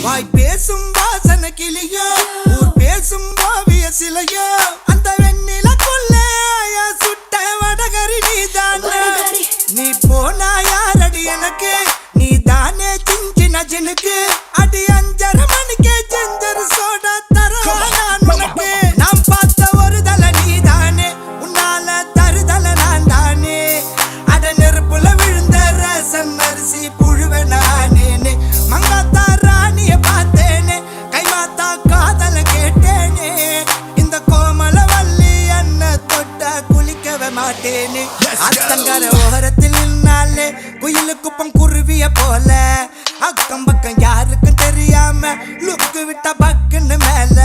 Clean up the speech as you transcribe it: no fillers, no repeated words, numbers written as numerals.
வாய் பேசும் வாசன கிளியோ ஊர் பேசும் ஓவிய சிலையோ அந்த வெண்ணிலக்குள்ள சுட்ட வடகரி நீதானே நீ போனா யாரடி எனக்கு நீ தானே சின்ன ஜனுக்கு அடி 5:30 மணிக்கே ஜெஞ்சர் சோடா தரவா நான் உனக்கு நாம் பார்த்த ஒரு தலை நீதானே உன்னால தருதல நான் தானே அட நெருப்புல விழுந்த ரசம் அரிசி புழுவ நானேனே மங்காத்தா ராணிய பார்த்தேனே கைமாத்தா காதல கேட்டேனே இந்த கோமல வள்ளி அண்ண தொட்ட குளிக்கவே மாட்டேனே அத்தங்கர ஓரத்தில் நின்னாலே குயிலு குப்பம் குருவிய போல அக்கம் பக்கம் யாருக்கும் தெரியாம லுக்கு விட்ட பக்குன்னு மேல